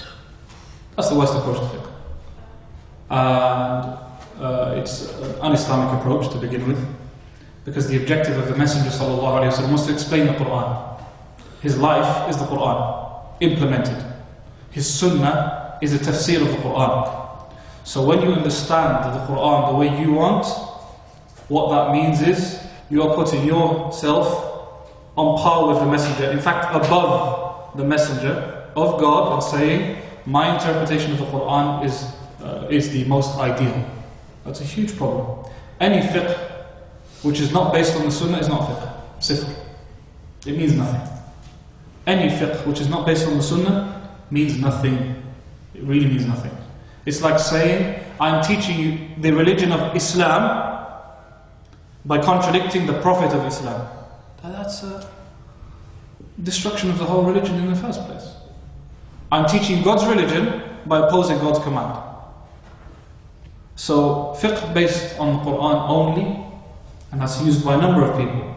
That's the worst approach to fiqh. And it's an un-Islamic approach to begin with, because the objective of the Messenger ﷺ was to explain the Quran. His life is the Quran, implemented. His Sunnah is a tafsir of the Quran. So when you understand the Quran the way you want, what that means is you are putting yourself on par with the Messenger, in fact above the Messenger of God, and saying, my interpretation of the Quran is the most ideal. That's a huge problem. Any fiqh which is not based on the Sunnah is not fiqh. Sifr. It means nothing. Any fiqh which is not based on the Sunnah means nothing. It really means nothing. It's like saying, I'm teaching you the religion of Islam by contradicting the Prophet of Islam. That's a destruction of the whole religion in the first place. I'm teaching God's religion by opposing God's command. So fiqh based on the Quran only, and that's used by a number of people.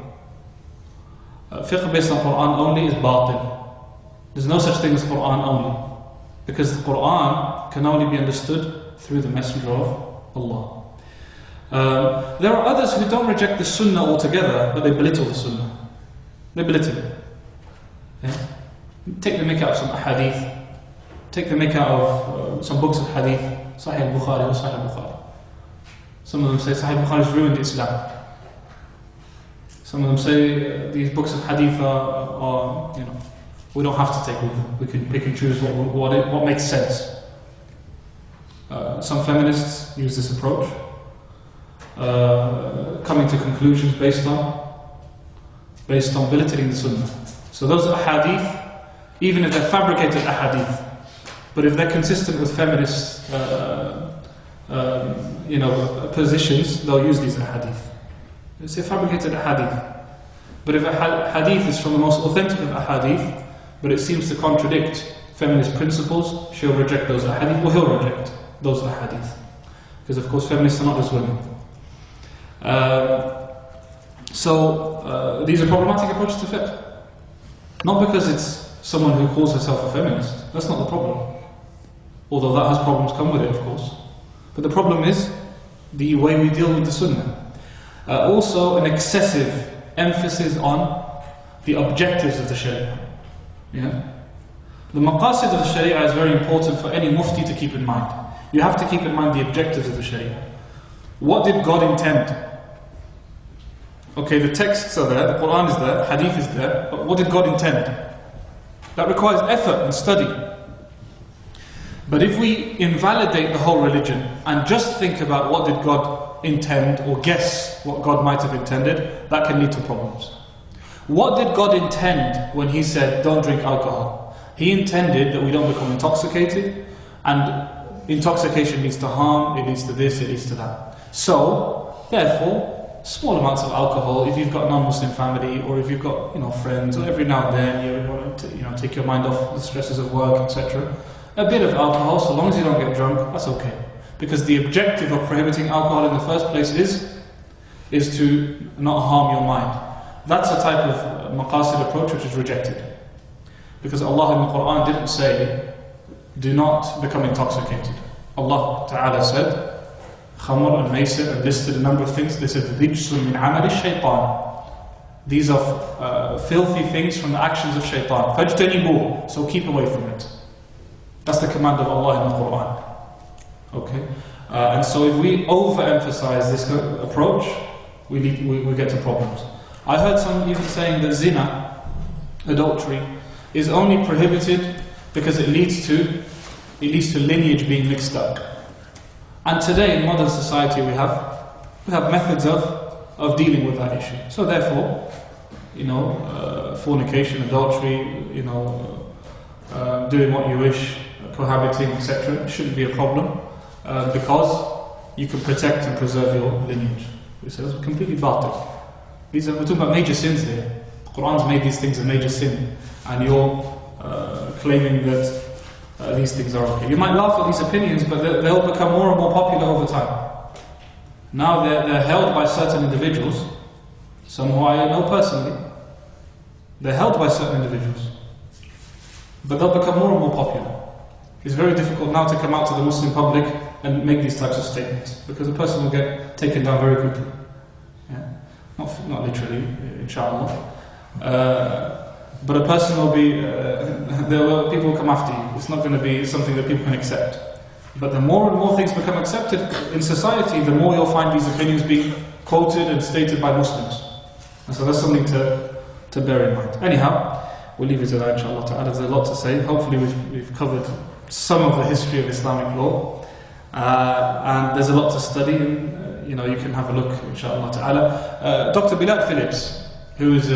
Fiqh based on Quran only is batil. There's no such thing as Quran only, because the Quran can only be understood through the Messenger of Allah. There are others who don't reject the Sunnah altogether, but they belittle the Sunnah. They belittle it. Yeah? Take the mick out of some hadith. Take the mick out of some books of hadith. Sahih al-Bukhari or Sahih al-Bukhari. Some of them say Sahih al-Bukhari has ruined Islam. Some of them say these books of hadith are we don't have to take them. We can pick and choose what makes sense. Some feminists use this approach, coming to conclusions based on belittling the Sunnah. So those are hadith, even if they're fabricated ahadith, but if they're consistent with feminist positions, they'll use these ahadith. It's a fabricated ahadith. But if a hadith is from the most authentic of ahadith, but it seems to contradict feminist principles, she'll reject those ahadith, or he'll reject those ahadith. Because of course feminists are not just women. So these are problematic approaches to fiqh. Not because it's someone who calls herself a feminist. That's not the problem. Although that has problems come with it, of course. But the problem is the way we deal with the Sunnah. Also, an excessive emphasis on the objectives of the Sharia. Yeah? The maqasid of the Sharia is very important for any mufti to keep in mind. You have to keep in mind the objectives of the Sharia. What did God intend? Okay, the texts are there, the Quran is there, Hadith is there, but what did God intend? That requires effort and study. But if we invalidate the whole religion and just think about what did God intend or guess what God might have intended, that can lead to problems. What did God intend when He said, don't drink alcohol? He intended that we don't become intoxicated, and intoxication leads to harm, it leads to this, it leads to that. So, therefore, small amounts of alcohol, if you've got a non-Muslim family, or if you've got friends, or every now and then you want to take your mind off the stresses of work, etc. A bit of alcohol, so long as you don't get drunk, that's okay. Because the objective of prohibiting alcohol in the first place is to not harm your mind. That's a type of maqasid approach which is rejected. Because Allah in the Quran didn't say, do not become intoxicated. Allah Ta'ala said, Khamr and Maysir, and listed a number of things. They said, Rijsun min amali shaytan. These are filthy things from the actions of shaitan. Fajtanibuh, so keep away from it. That's the command of Allah in the Quran. Okay? And so if we overemphasize this approach, we get to problems. I heard some even saying that zina, adultery, is only prohibited because it leads to lineage being mixed up. And today in modern society we have methods of dealing with that issue. So therefore, fornication, adultery, doing what you wish, cohabiting, etc., shouldn't be a problem because you can protect and preserve your lineage. This is completely batil. We're talking about major sins here. The Quran's made these things a major sin, and you're claiming that these things are okay. You might laugh at these opinions, but they'll become more and more popular over time. Now they're held by certain individuals, some who I know personally. They're held by certain individuals, but they'll become more and more popular. It's very difficult now to come out to the Muslim public and make these types of statements, because a person will get taken down very quickly. Yeah? Not literally, inshallah. But a person will be, people will come after you. It's not going to be something that people can accept. But the more and more things become accepted in society, the more you'll find these opinions being quoted and stated by Muslims. And so that's something to bear in mind. Anyhow, we'll leave it at that, inshallah ta'ala. There's a lot to say. Hopefully we've covered some of the history of Islamic law. And there's a lot to study, and you can have a look, inshallah ta'ala. Dr. Bilal Phillips, who is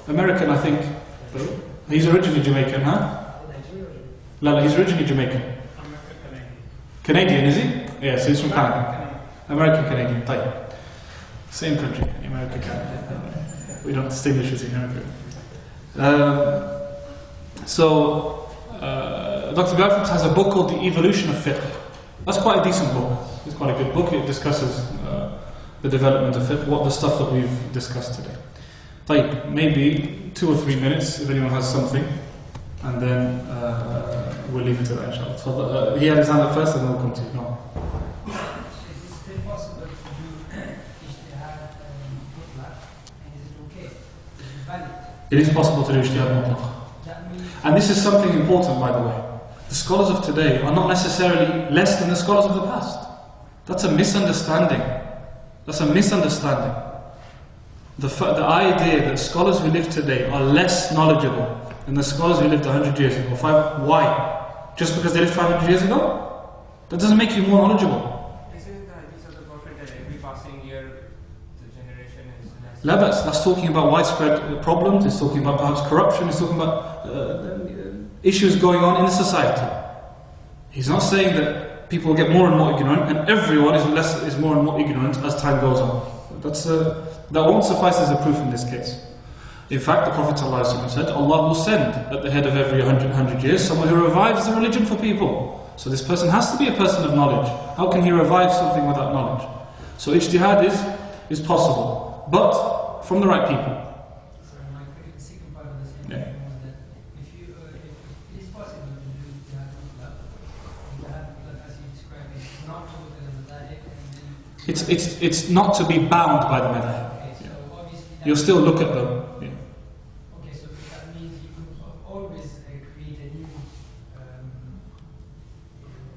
American, I think. He's originally Jamaican, huh? No, he's originally Jamaican. Canadian, is he? Yes, he's from Canada. American Canadian, type. Same country, America, Canada. We don't distinguish between America. Dr. Bilal has a book called The Evolution of Fettah. That's quite a decent book. It's quite a good book. It discusses the development of fiqh, the stuff that we've discussed today. Maybe 2 or 3 minutes if anyone has something, and then we'll leave it to that, inshallah. So he had his hand up first, and then we'll come to you. No. Is it still possible to do ijtihad mutlaq, and is it okay? Is it valid? It is possible to do ijtihad mutlaq. And this is something important, by the way. The scholars of today are not necessarily less than the scholars of the past. That's a misunderstanding. That's a misunderstanding. The idea that scholars who live today are less knowledgeable than the scholars who lived 100 years ago. Why? Just because they lived 500 years ago? That doesn't make you more knowledgeable. Isn't the hadith of the Prophet that every passing year the generation is Labas, less? that's talking about widespread problems, it's talking about perhaps corruption, it's talking about issues going on in the society. He's not saying that people get more and more ignorant, and everyone is more and more ignorant as time goes on. That won't suffice as a proof in this case. In fact, the Prophet ﷺ said, Allah will send at the head of every 100 years someone who revives the religion for people. So this person has to be a person of knowledge. How can he revive something without knowledge? So ijtihad is possible, but from the right people. So the second part of It's not to be bound by the madhab. Okay, so obviously that You'll still look at them. Yeah. Okay, so that means you could always create a new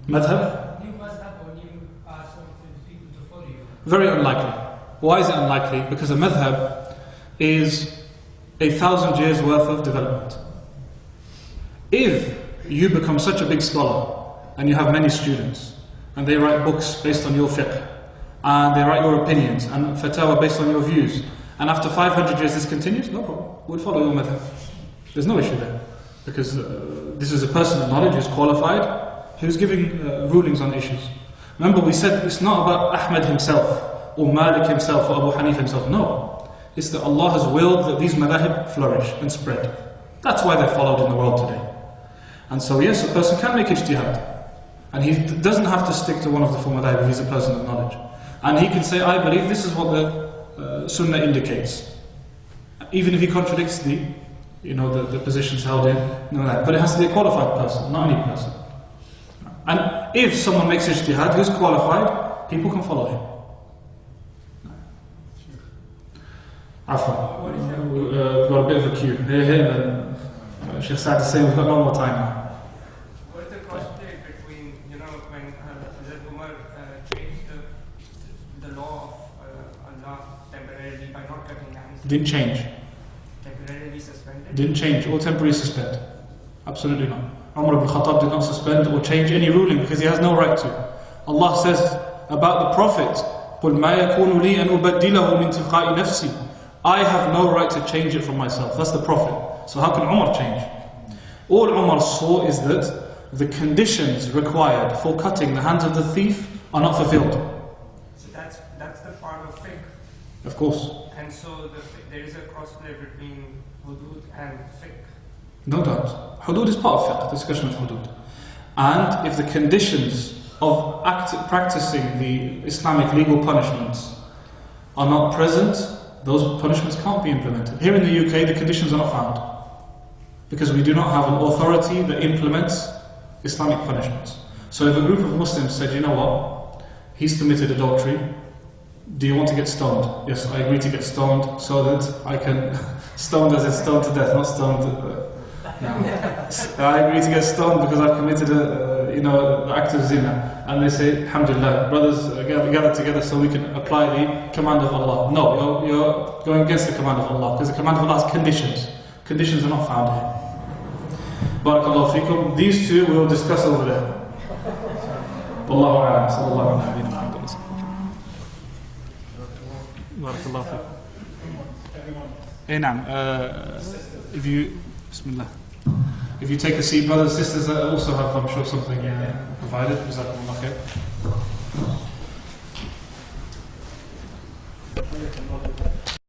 Madhab? new mazhab or new path of people to follow you. Very unlikely. Why is it unlikely? Because a madhab is 1,000 years worth of development. If you become such a big scholar and you have many students and they write books based on your fiqh and they write your opinions and Fettah based on your views, and after 500 years this continues, no problem. We'll follow your madhab. There's no issue there. Because this is a person of knowledge who's qualified, who's giving rulings on issues. Remember, we said it's not about Ahmed himself or Malik himself or Abu Hanif himself. No. It's that Allah has willed that these madhab flourish and spread. That's why they're followed in the world today. And so yes, a person can make ijtihad. And he doesn't have to stick to one of the four madhab if he's a person of knowledge. And he can say, I believe this is what the sunnah indicates. Even if he contradicts the positions held in madhab. But it has to be a qualified person, not any person. And if someone makes ijtihad who's qualified, people can follow him. Afwan. We've got a bit of a queue. Here, Shaykh Saad is saying we've got no more time now. What is the cross-play between, when Hazrat Umar changed the law of Allah temporarily by not cutting hands? Didn't change. Temporarily suspended? Didn't change or temporarily suspend. Absolutely not. Umar ibn Khattab did not suspend or change any ruling because he has no right to. Allah says about the Prophet, قُلْ مَا يَكُونُ لِي أَنْ أُبَدِّلَهُ مِنْ تِلْقَاءِ نَفْسِي. I have no right to change it from myself. That's the Prophet. So how can Umar change? All Umar saw is that the conditions required for cutting the hands of the thief are not fulfilled. So that's the part of fiqh. Of course. And so there is a crossplay between hudud and fiqh. No doubt. Hudud is part of fiqh, the discussion of hudud. And if the conditions of practicing the Islamic legal punishments are not present, those punishments can't be implemented. Here in the UK, the conditions are not found. Because we do not have an authority that implements Islamic punishments. So if a group of Muslims said, you know what, he's committed adultery, do you want to get stoned? Yes, I agree to get stoned so that I can, stoned as in stoned to death, not stoned no. I agree to get stoned because I've committed the act of zina. And they say, alhamdulillah, brothers gather together so we can apply the command of Allah. No, you're going against the command of Allah because the command of Allah has conditions. Conditions are not found here. Barakallahu feekum. These two we will discuss over there. Wallahu a'lam. Sallallahu alayhi wa sallam. Barakallahu feekum. If you, bismillah. If you take a seat, brothers and sisters also have, I'm sure, something provided. Jazakumullah khair.